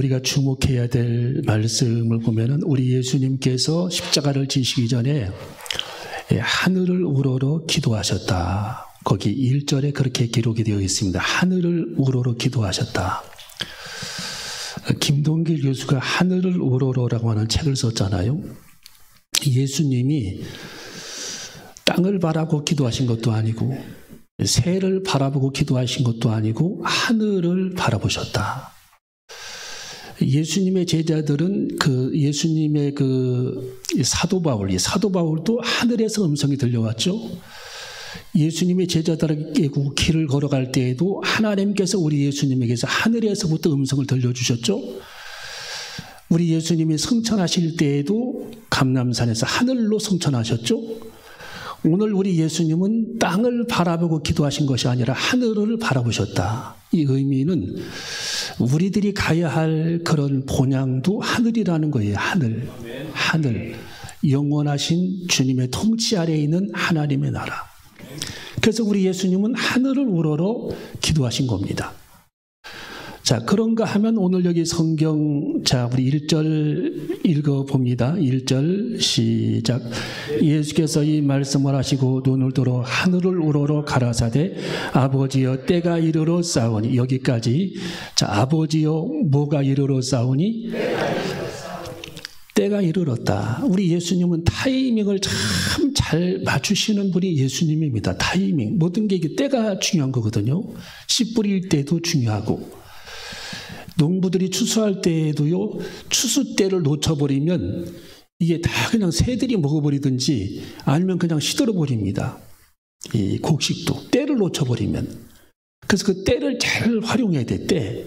우리가 주목해야 될 말씀을 보면은 우리 예수님께서 십자가를 지시기 전에 하늘을 우러러 기도하셨다. 거기 1절에 그렇게 기록이 되어 있습니다. 하늘을 우러러 기도하셨다. 김동길 교수가 하늘을 우러러라고 하는 책을 썼잖아요. 예수님이 땅을 바라고 기도하신 것도 아니고 새를 바라보고 기도하신 것도 아니고 하늘을 바라보셨다. 예수님의 제자들은 예수님의 사도 바울도 하늘에서 음성이 들려왔죠. 예수님의 제자들에게 길을 걸어갈 때에도 하나님께서 우리 예수님에게서 하늘에서부터 음성을 들려주셨죠. 우리 예수님이 성천하실 때에도 감람산에서 하늘로 성천하셨죠. 오늘 우리 예수님은 땅을 바라보고 기도하신 것이 아니라 하늘을 바라보셨다. 이 의미는 우리들이 가야 할 그런 본향도 하늘이라는 거예요. 하늘. 영원하신 주님의 통치 아래에 있는 하나님의 나라. 그래서 우리 예수님은 하늘을 우러러 기도하신 겁니다. 자, 그런가 하면 오늘 여기 성경, 자, 우리 1절 읽어봅니다. 1절 시작. 예수께서 이 말씀을 하시고 눈을 들어 하늘을 우러러 가라사대 아버지여 때가 이르러 싸우니. 여기까지. 자, 아버지여 뭐가 이르러 싸우니? 때가 이르렀다. 우리 예수님은 타이밍을 참 잘 맞추시는 분이 예수님입니다. 타이밍. 모든 게 이게 때가 중요한 거거든요. 씨 뿌릴 때도 중요하고. 농부들이 추수할 때에도요, 추수 때를 놓쳐버리면 이게 다 그냥 새들이 먹어버리든지 아니면 그냥 시들어버립니다. 이 곡식도. 때를 놓쳐버리면. 그래서 그 때를 잘 활용해야 돼, 때.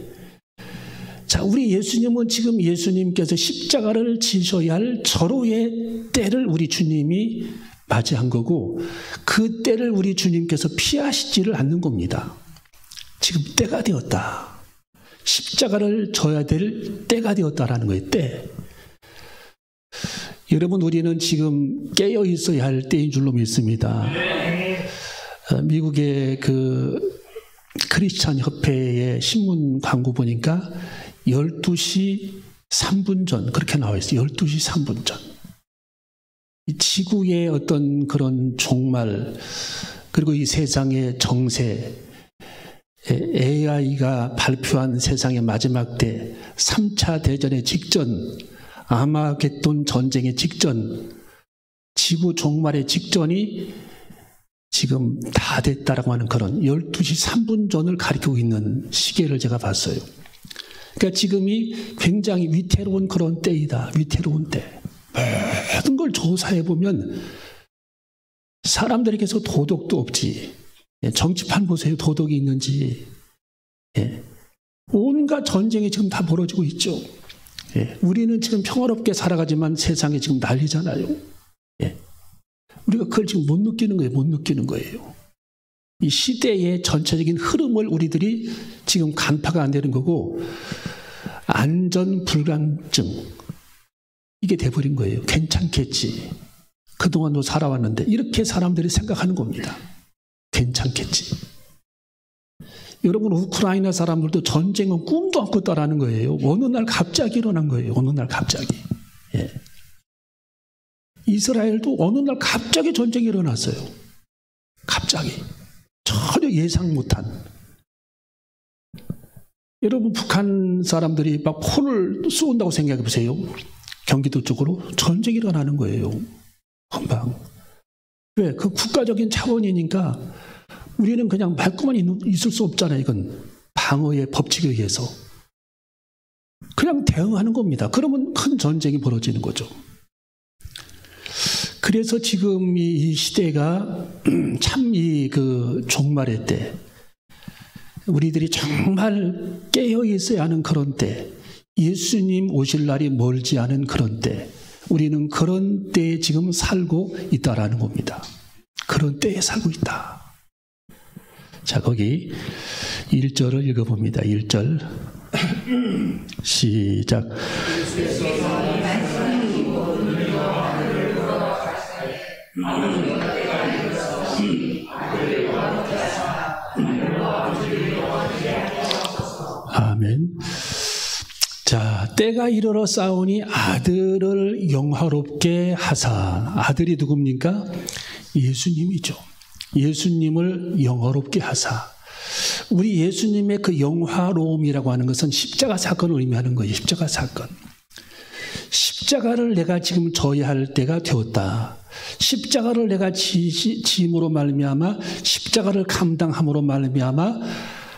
자, 우리 예수님은 지금 예수님께서 십자가를 지셔야 할 절호의 때를 우리 주님이 맞이한 거고 그 때를 우리 주님께서 피하시지를 않는 겁니다. 지금 때가 되었다. 십자가를 져야 될 때가 되었다라는 거예요. 때. 여러분, 우리는 지금 깨어 있어야 할 때인 줄로 믿습니다. 미국의 크리스찬 협회의 신문 광고 보니까 12시 3분 전 그렇게 나와 있어요. 12시 3분 전. 이 지구의 어떤 그런 종말 그리고 이 세상의 정세 AI가 발표한 세상의 마지막 때 3차 대전의 직전 아마겟돈 전쟁의 직전 지구 종말의 직전이 지금 다 됐다라고 하는 그런 12시 3분 전을 가리키고 있는 시계를 제가 봤어요. 그러니까 지금이 굉장히 위태로운 그런 때이다. 위태로운 때. 모든 걸 조사해보면 사람들에게서 도덕도 없지. 정치판 보세요. 도덕이 있는지. 온갖 전쟁이 지금 다 벌어지고 있죠. 우리는 지금 평화롭게 살아가지만 세상에 지금 난리잖아요. 우리가 그걸 지금 못 느끼는 거예요. 못 느끼는 거예요. 이 시대의 전체적인 흐름을 우리들이 지금 간파가 안 되는 거고 안전 불감증 이게 돼버린 거예요. 괜찮겠지. 그동안도 살아왔는데 이렇게 사람들이 생각하는 겁니다. 괜찮겠지. 여러분 우크라이나 사람들도 전쟁은 꿈도 안 꿨다라는 거예요. 어느 날 갑자기 일어난 거예요. 어느 날 갑자기. 이스라엘도 어느 날 갑자기 전쟁이 일어났어요. 갑자기. 전혀 예상 못한. 여러분 북한 사람들이 막 포를 쏘는다고 생각해 보세요. 경기도 쪽으로 전쟁이 일어나는 거예요. 금방. 왜? 그 국가적인 차원이니까 우리는 그냥 말고만 있을 수 없잖아요. 이건 방어의 법칙에 의해서. 그냥 대응하는 겁니다. 그러면 큰 전쟁이 벌어지는 거죠. 그래서 지금 이 시대가 참 종말의 때, 우리들이 정말 깨어 있어야 하는 그런 때, 예수님 오실 날이 멀지 않은 그런 때, 우리는 그런 때에 지금 살고 있다라는 겁니다. 그런 때에 살고 있다. 자, 거기 1절을 읽어봅니다. 1절 시작. 아멘. 자, 때가 이르러 싸우니 아들을 영화롭게 하사. 아들이 누굽니까? 예수님이죠. 예수님을 영화롭게 하사. 우리 예수님의 그 영화로움이라고 하는 것은 십자가 사건을 의미하는 거예요. 십자가 사건. 십자가를 내가 지금 져야 할 때가 되었다. 십자가를 내가 짐으로 말미암아 십자가를 감당함으로 말미암아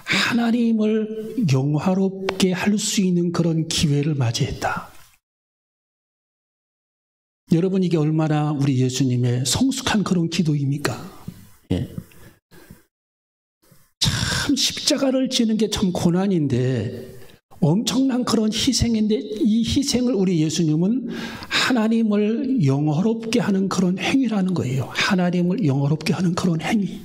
하나님을 영화롭게 할 수 있는 그런 기회를 맞이했다. 여러분, 이게 얼마나 우리 예수님의 성숙한 그런 기도입니까? 예. 참 십자가를 지는 게 참 고난인데 엄청난 그런 희생인데 이 희생을 우리 예수님은 하나님을 영화롭게 하는 그런 행위라는 거예요. 하나님을 영화롭게 하는 그런 행위.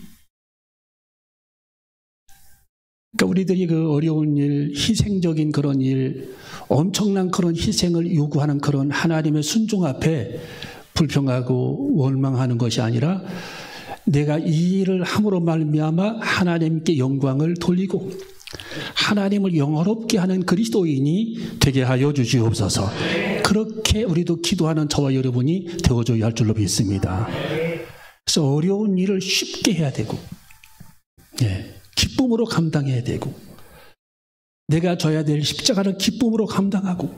그러니까 우리들이 그 어려운 일, 희생적인 그런 일, 엄청난 그런 희생을 요구하는 그런 하나님의 순종 앞에 불평하고 원망하는 것이 아니라 내가 이 일을 함으로 말미암아 하나님께 영광을 돌리고 하나님을 영화롭게 하는 그리스도인이 되게 하여 주시옵소서. 그렇게 우리도 기도하는 저와 여러분이 되어줘야 할 줄로 믿습니다. 그래서 어려운 일을 쉽게 해야 되고, 기쁨으로 감당해야 되고, 내가 져야 될 십자가를 기쁨으로 감당하고,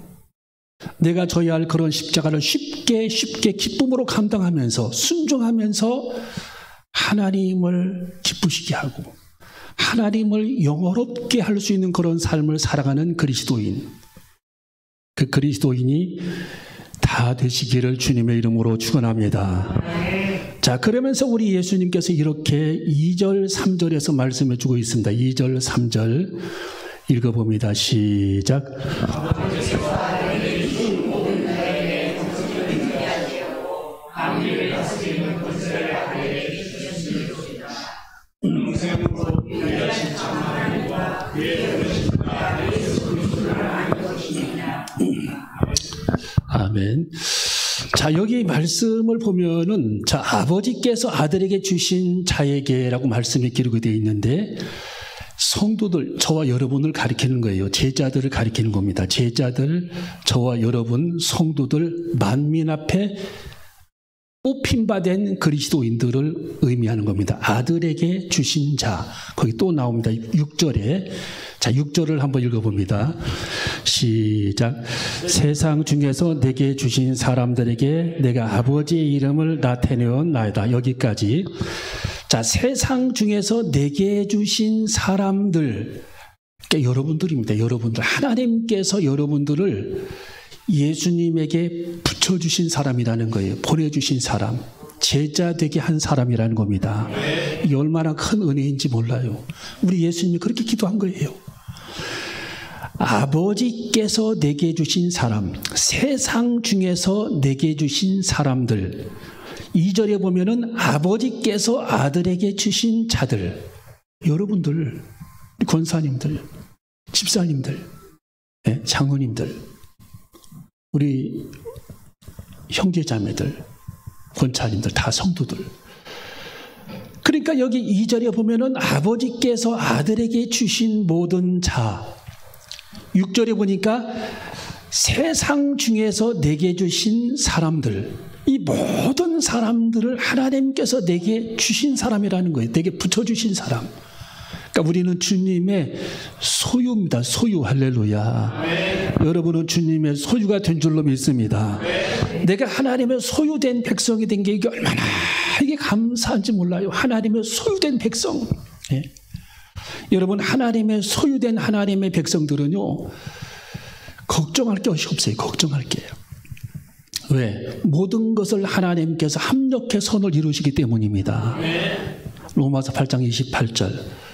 내가 져야 할 그런 십자가를 쉽게 기쁨으로 감당하면서 순종하면서 하나님을 기쁘시게 하고 하나님을 영화롭게 할 수 있는 그런 삶을 살아가는 그리스도인, 그 그리스도인이 다 되시기를 주님의 이름으로 축원합니다. 자, 그러면서 우리 예수님께서 이렇게 2절 3절에서 말씀해 주고 있습니다. 2절 3절 읽어봅니다. 시작. 아멘. 자, 여기 말씀을 보면은, 자, 아버지께서 아들에게 주신 자에게라고 말씀이 기록이 되어 있는데, 성도들, 저와 여러분을 가리키는 거예요. 제자들을 가리키는 겁니다. 제자들, 저와 여러분, 성도들, 만민 앞에 뽑힌바된 그리스도인들을 의미하는 겁니다. 아들에게 주신 자, 거기 또 나옵니다. 6절에. 자, 6절을 한번 읽어봅니다. 시작. 세상 중에서 내게 주신 사람들에게 내가 아버지의 이름을 나타내었나이다. 여기까지. 자, 세상 중에서 내게 주신 사람들, 그러니까 여러분들입니다. 여러분들. 하나님께서 여러분들을 예수님에게 붙여주신 사람이라는 거예요. 보내주신 사람, 제자 되게 한 사람이라는 겁니다. 이게 얼마나 큰 은혜인지 몰라요. 우리 예수님이 그렇게 기도한 거예요. 아버지께서 내게 주신 사람, 세상 중에서 내게 주신 사람들. 2절에 보면은 아버지께서 아들에게 주신 자들, 여러분들, 권사님들, 집사님들, 장로님들, 우리 형제자매들, 권사님들, 다 성도들. 그러니까 여기 2절에 보면은 아버지께서 아들에게 주신 모든 자, 6절에 보니까 세상 중에서 내게 주신 사람들, 이 모든 사람들을 하나님께서 내게 주신 사람이라는 거예요. 내게 붙여주신 사람. 그러니까 우리는 주님의 소유입니다. 소유. 할렐루야. 네. 여러분은 주님의 소유가 된 줄로 믿습니다. 네. 내가 하나님의 소유된 백성이 된 게 이게 얼마나 이게 감사한지 몰라요. 하나님의 소유된 백성. 네. 여러분, 하나님의 소유된 하나님의 백성들은요, 걱정할 것이 없어요. 걱정할 게요. 왜? 모든 것을 하나님께서 합력해 선을 이루시기 때문입니다. 네. 로마서 8장 28절.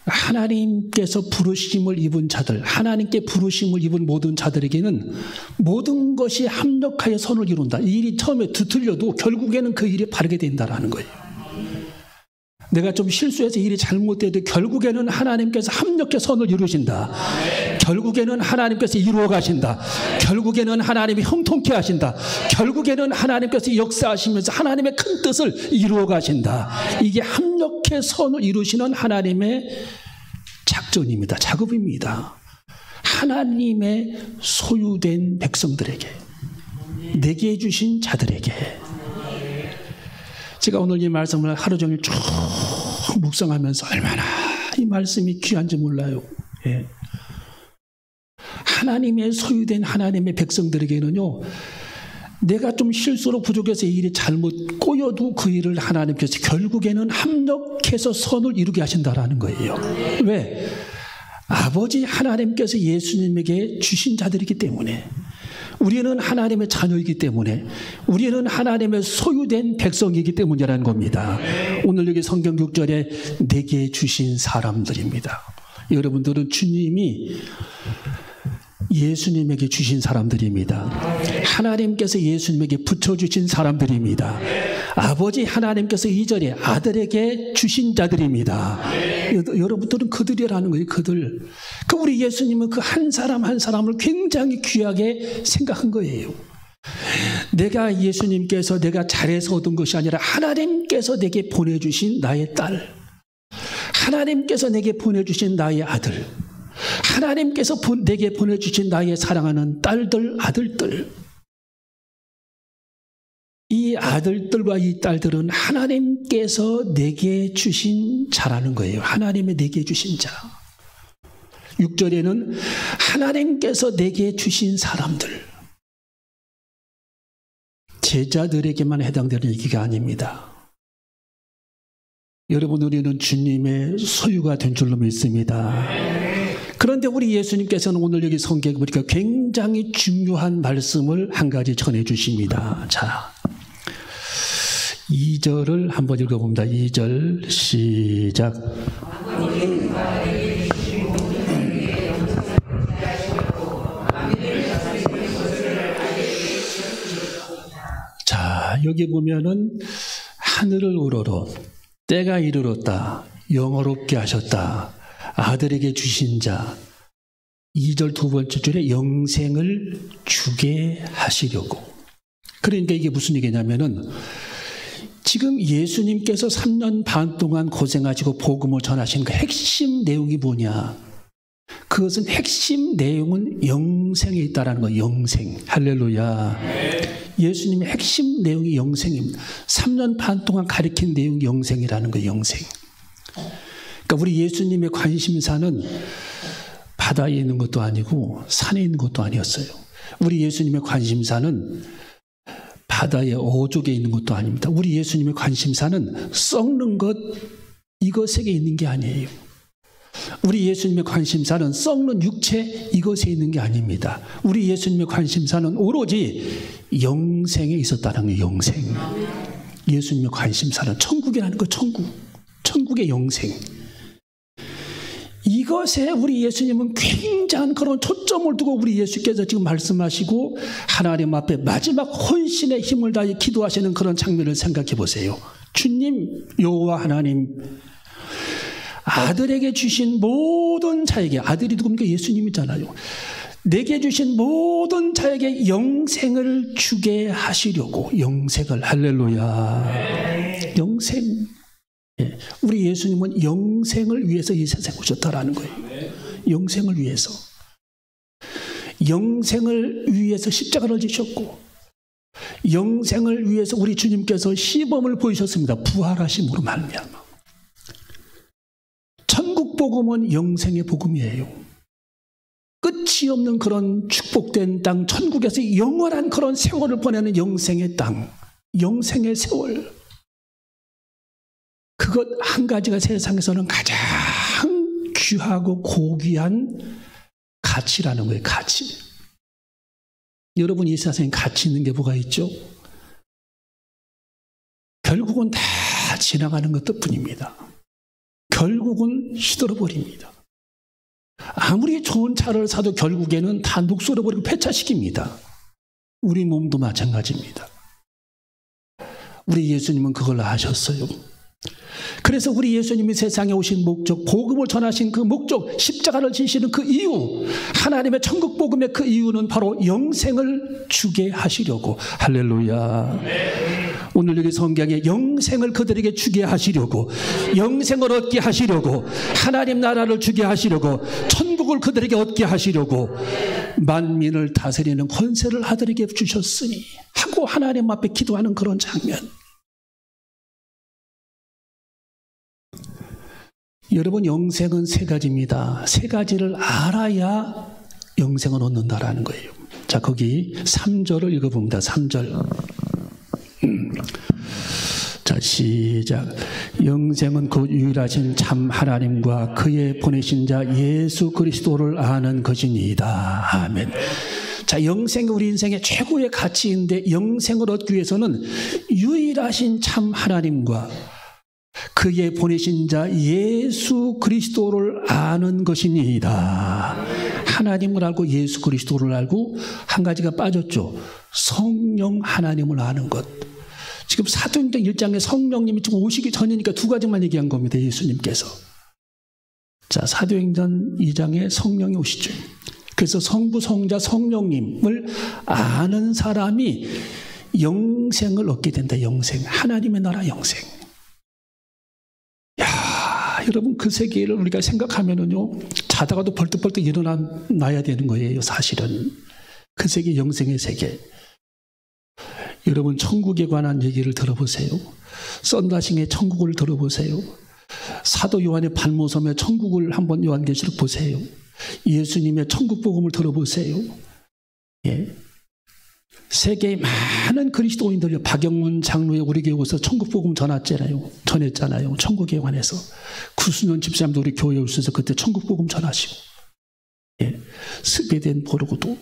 하나님께서 부르심을 입은 자들, 하나님께 부르심을 입은 모든 자들에게는 모든 것이 합력하여 선을 이룬다. 이 일이 처음에 뒤틀려도 결국에는 그 일이 바르게 된다라는 거예요. 내가 좀 실수해서 일이 잘못돼도 결국에는 하나님께서 합력해 선을 이루신다. 결국에는 하나님께서 이루어 가신다. 결국에는 하나님이 형통케 하신다. 결국에는 하나님께서 역사하시면서 하나님의 큰 뜻을 이루어 가신다. 이게 합력해 선을 이루시는 하나님의 작전입니다. 작업입니다. 하나님의 소유된 백성들에게, 내게 주신 자들에게. 제가 오늘 이 말씀을 하루 종일 쭉 묵상하면서 얼마나 이 말씀이 귀한지 몰라요. 예. 하나님의 소유된 하나님의 백성들에게는요, 내가 좀 실수로 부족해서 이 일이 잘못 꼬여도 그 일을 하나님께서 결국에는 합력해서 선을 이루게 하신다라는 거예요. 왜? 아버지 하나님께서 예수님에게 주신 자들이기 때문에, 우리는 하나님의 자녀이기 때문에, 우리는 하나님의 소유된 백성이기 때문이라는 겁니다. 오늘 여기 성경 6절에 내게 주신 사람들입니다. 여러분들은 주님이 예수님에게 주신 사람들입니다. 하나님께서 예수님에게 붙여주신 사람들입니다. 아버지 하나님께서 2절에 아들에게 주신 자들입니다. 여러분들은 그들이라는 거예요. 그들. 우리 예수님은 그 한 사람 한 사람을 굉장히 귀하게 생각한 거예요. 내가 예수님께서 내가 잘해서 얻은 것이 아니라 하나님께서 내게 보내주신 나의 딸, 하나님께서 내게 보내주신 나의 아들, 하나님께서 내게 보내주신 나의 사랑하는 딸들, 아들들. 이 아들들과 이 딸들은 하나님께서 내게 주신 자라는 거예요. 하나님의 내게 주신 자. 6절에는 하나님께서 내게 주신 사람들. 제자들에게만 해당되는 얘기가 아닙니다. 여러분, 우리는 주님의 소유가 된 줄로 믿습니다. 그런데 우리 예수님께서는 오늘 여기 성경에 보니까 굉장히 중요한 말씀을 한 가지 전해주십니다. 자, 2절을 한번 읽어봅니다. 2절 시작. 자, 여기 보면은 하늘을 우러러 때가 이르렀다, 영화롭게 하셨다, 아들에게 주신 자. 2절 두 번째 줄에 영생을 주게 하시려고. 그러니까 이게 무슨 얘기냐면은 지금 예수님께서 3년 반 동안 고생하시고 복음을 전하신 그 핵심 내용이 뭐냐? 그것은 핵심 내용은 영생에 있다라는 거예요. 영생. 할렐루야. 예수님의 핵심 내용이 영생입니다. 3년 반 동안 가르친 내용이 영생이라는 거예요. 영생. 그러니까 우리 예수님의 관심사는 바다에 있는 것도 아니고 산에 있는 것도 아니었어요. 우리 예수님의 관심사는 바다의 어족에 있는 것도 아닙니다. 우리 예수님의 관심사는 썩는 것, 이것에게 있는 게 아니에요. 우리 예수님의 관심사는 썩는 육체, 이것에 있는 게 아닙니다. 우리 예수님의 관심사는 오로지 영생에 있었다는 거예요. 영생. 예수님의 관심사는 천국이라는 거. 천국. 천국의 영생. 이것에 우리 예수님은 굉장한 그런 초점을 두고 우리 예수께서 지금 말씀하시고 하나님 앞에 마지막 헌신의 힘을 다해 기도하시는 그런 장면을 생각해 보세요. 주님, 여호와 하나님, 아들에게 주신 모든 자에게, 아들이 누굽니까? 예수님이잖아요. 내게 주신 모든 자에게 영생을 주게 하시려고. 영생을. 할렐루야. 영생. 예, 우리 예수님은 영생을 위해서 이 세상에 오셨다라는 거예요. 영생을 위해서. 영생을 위해서 십자가를 지셨고, 영생을 위해서 우리 주님께서 시범을 보이셨습니다. 부활하심으로 말미암아. 천국 복음은 영생의 복음이에요. 끝이 없는 그런 축복된 땅, 천국에서 영원한 그런 세월을 보내는 영생의 땅, 영생의 세월. 그것 한 가지가 세상에서는 가장 귀하고 고귀한 가치라는 거예요. 가치. 여러분, 이 세상에 가치 있는 게 뭐가 있죠? 결국은 다 지나가는 것뿐입니다. 결국은 시들어버립니다. 아무리 좋은 차를 사도 결국에는 다 녹슬어버리고 폐차시킵니다. 우리 몸도 마찬가지입니다. 우리 예수님은 그걸 아셨어요. 그래서 우리 예수님이 세상에 오신 목적, 복음을 전하신 그 목적, 십자가를 지시는 그 이유, 하나님의 천국 복음의 그 이유는 바로 영생을 주게 하시려고. 할렐루야. 오늘 여기 성경에 영생을 그들에게 주게 하시려고, 영생을 얻게 하시려고, 하나님 나라를 주게 하시려고, 천국 천국을 그들에게 얻게 하시려고 만민을 다스리는 권세를 아들에게 주셨으니 하고 하나님 앞에 기도하는 그런 장면. 여러분, 영생은 세 가지입니다. 세 가지를 알아야 영생을 얻는다라는 거예요. 자, 거기 3절을 읽어봅니다. 3절. 자, 시작. 영생은 곧 유일하신 참 하나님과 그의 보내신 자 예수 그리스도를 아는 것이니이다. 아멘. 자, 영생이 우리 인생의 최고의 가치인데 영생을 얻기 위해서는 유일하신 참 하나님과 그의 보내신 자 예수 그리스도를 아는 것이니이다. 하나님을 알고 예수 그리스도를 알고 한 가지가 빠졌죠. 성령 하나님을 아는 것. 지금 사도행전 1장에 성령님이 지금 오시기 전이니까 두 가지만 얘기한 겁니다. 예수님께서. 자, 사도행전 2장에 성령이 오시죠. 그래서 성부, 성자, 성령님을 아는 사람이 영생을 얻게 된다. 영생. 하나님의 나라 영생. 야, 여러분, 그 세계를 우리가 생각하면은요, 자다가도 벌떡벌떡 일어나야 되는 거예요. 사실은. 그 세계, 영생의 세계. 여러분, 천국에 관한 얘기를 들어보세요. 썬다싱의 천국을 들어보세요. 사도 요한의 발모섬의 천국을 한번 요한계시록 보세요. 예수님의 천국 복음을 들어보세요. 예. 세계의 많은 그리스도인들, 박영문 장로의 우리 교회 오서 천국 복음 전했잖아요. 천국에 관해서. 구수년 집사님도 우리 교회에 오셔서 그때 천국 복음 전하시고, 예. 스베덴 보르고도.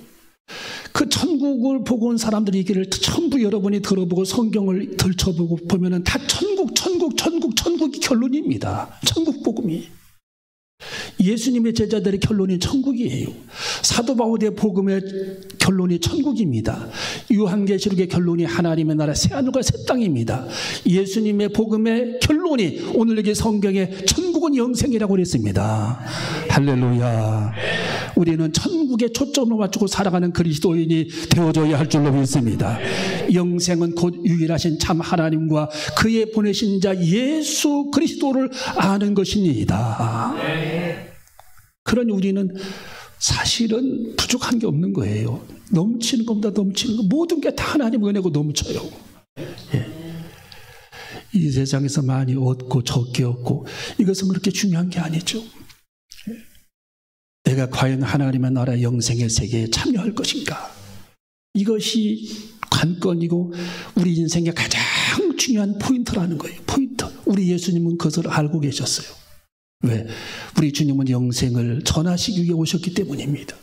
그 천국을 보고 온 사람들이 얘기를 전부 여러분이 들어보고 성경을 들춰보고 보면은 다 천국이 결론입니다. 천국 복음이. 예수님의 제자들의 결론이 천국이에요. 사도 바울의 복음의 결론이 천국입니다. 요한계시록의 결론이 하나님의 나라 새하늘과 새 땅입니다. 예수님의 복음의 결론이 오늘 여기 성경에 천국은 영생이라고 그랬습니다. 할렐루야. 우리는 천국에 초점을 맞추고 살아가는 그리스도인이 되어줘야 할 줄로 믿습니다. 영생은 곧 유일하신 참 하나님과 그의 보내신 자 예수 그리스도를 아는 것이니이다. 그러니 우리는 사실은 부족한 게 없는 거예요. 넘치는 것보다 넘치는 거, 모든 게 다 하나님 은혜고 넘쳐요. 예. 이 세상에서 많이 얻고 적게 얻고 이것은 그렇게 중요한 게 아니죠. 내가 과연 하나님의 나라 영생의 세계에 참여할 것인가? 이것이 관건이고 우리 인생의 가장 중요한 포인트라는 거예요. 포인트. 우리 예수님은 그것을 알고 계셨어요. 왜? 우리 주님은 영생을 전하시기 위해 오셨기 때문입니다.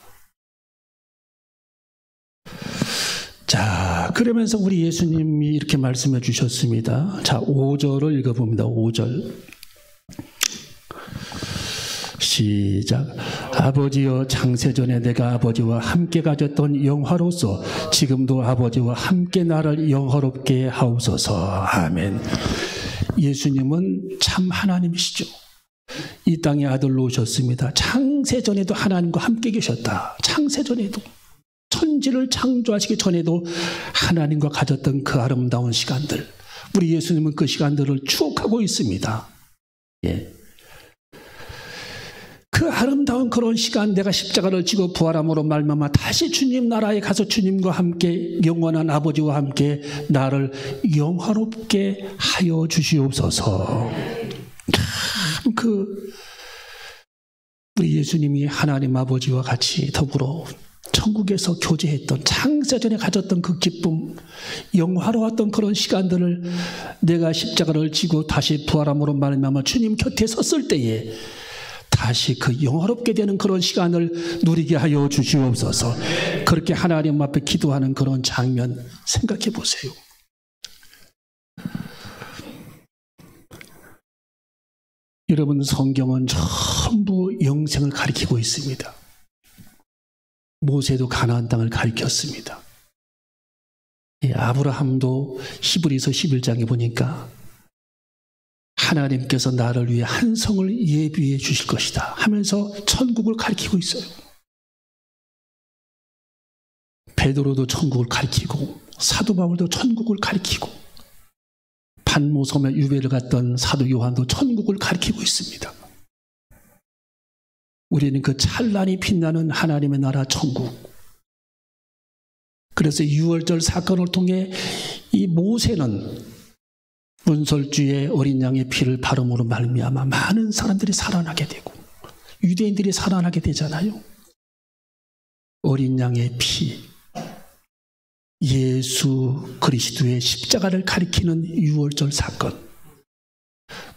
자, 그러면서 우리 예수님이 이렇게 말씀해 주셨습니다. 자, 5절을 읽어봅니다. 5절. 시작. 아버지여, 창세전에 내가 아버지와 함께 가졌던 영화로서 지금도 아버지와 함께 나를 영화롭게 하옵소서. 아멘. 예수님은 참 하나님이시죠. 이 땅에 아들로 오셨습니다. 창세전에도 하나님과 함께 계셨다. 창세전에도. 천지를 창조하시기 전에도 하나님과 가졌던 그 아름다운 시간들. 우리 예수님은 그 시간들을 추억하고 있습니다. 예. 그 아름다운 그런 시간, 내가 십자가를 지고 부활함으로 말미암아 다시 주님 나라에 가서 주님과 함께 영원한 아버지와 함께 나를 영화롭게 하여 주시옵소서. 우리 예수님이 하나님 아버지와 같이 더불어 천국에서 교제했던, 창세전에 가졌던 그 기쁨, 영화로웠던 그런 시간들을 내가 십자가를 지고 다시 부활함으로 말미암아 주님 곁에 섰을 때에 다시 그 영화롭게 되는 그런 시간을 누리게 하여 주시옵소서. 그렇게 하나님 앞에 기도하는 그런 장면 생각해 보세요. 여러분, 성경은 전부 영생을 가리키고 있습니다. 모세도 가나안 땅을 가리켰습니다. 아브라함도 히브리서 11장에 보니까 하나님께서 나를 위해 한 성을 예비해 주실 것이다 하면서 천국을 가리키고 있어요. 베드로도 천국을 가리키고 사도 바울도 천국을 가리키고 반모섬에 유배를 갔던 사도 요한도 천국을 가리키고 있습니다. 우리는 그 찬란히 빛나는 하나님의 나라 천국. 그래서 유월절 사건을 통해 이 모세는 문설주의 어린 양의 피를 바름으로 말미암아 많은 사람들이 살아나게 되고 유대인들이 살아나게 되잖아요. 어린 양의 피, 예수 그리스도의 십자가를 가리키는 유월절 사건.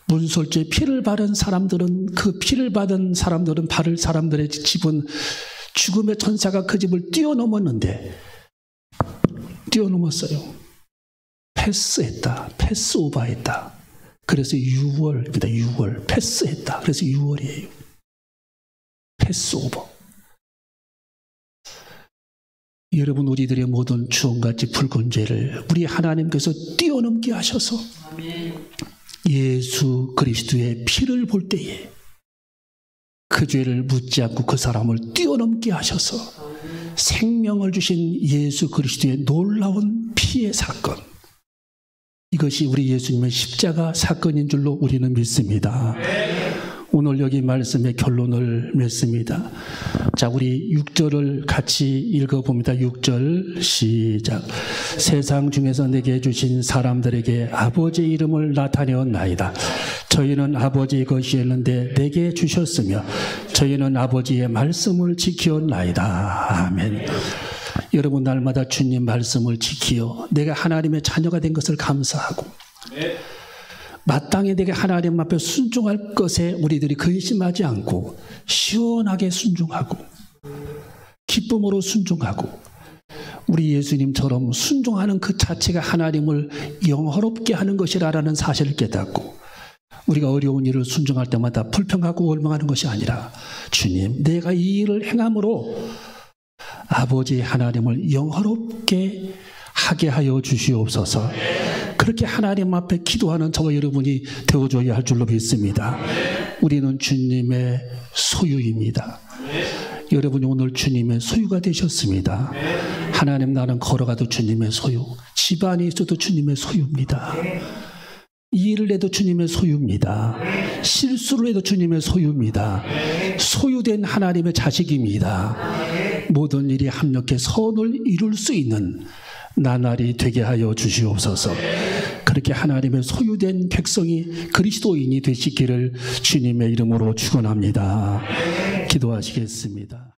문설주의 피를 바른 사람들은 그 피를 받은 사람들은 바를 사람들의 집은 죽음의 천사가 그 집을 뛰어넘었는데 뛰어넘었어요. 패스했다. 패스오버했다. 그래서 6월입니다. 6월. 패스했다. 그래서 6월이에요. 패스오버. 여러분, 우리들의 모든 주홍같이 붉은 죄를 우리 하나님께서 뛰어넘게 하셔서 예수 그리스도의 피를 볼 때에 그 죄를 묻지 않고 그 사람을 뛰어넘게 하셔서 생명을 주신 예수 그리스도의 놀라운 피의 사건. 이것이 우리 예수님의 십자가 사건인 줄로 우리는 믿습니다. 오늘 여기 말씀의 결론을 맺습니다. 자, 우리 6절을 같이 읽어봅니다. 6절 시작. 세상 중에서 내게 주신 사람들에게 아버지의 이름을 나타내었나이다. 저희는 아버지의 것이었는데 내게 주셨으며 저희는 아버지의 말씀을 지키었나이다. 아멘. 여러분, 날마다 주님 말씀을 지키어 내가 하나님의 자녀가 된 것을 감사하고 마땅히 내가 하나님 앞에 순종할 것에 우리들이 근심하지 않고 시원하게 순종하고 기쁨으로 순종하고 우리 예수님처럼 순종하는 그 자체가 하나님을 영화롭게 하는 것이라는 사실을 깨닫고 우리가 어려운 일을 순종할 때마다 불평하고 원망하는 것이 아니라 주님, 내가 이 일을 행함으로 아버지 하나님을 영화롭게 하게 하여 주시옵소서. 그렇게 하나님 앞에 기도하는 저와 여러분이 되어줘야 할 줄로 믿습니다. 우리는 주님의 소유입니다. 여러분이 오늘 주님의 소유가 되셨습니다. 하나님 나는 걸어가도 주님의 소유, 집안이 있어도 주님의 소유입니다. 이 일을 해도 주님의 소유입니다. 실수를 해도 주님의 소유입니다. 소유된 하나님의 자식입니다. 모든 일이 합력해 선을 이룰 수 있는 나날이 되게 하여 주시옵소서. 그렇게 하나님의 소유된 백성이 그리스도인이 되시기를 주님의 이름으로 축원합니다. 기도하시겠습니다.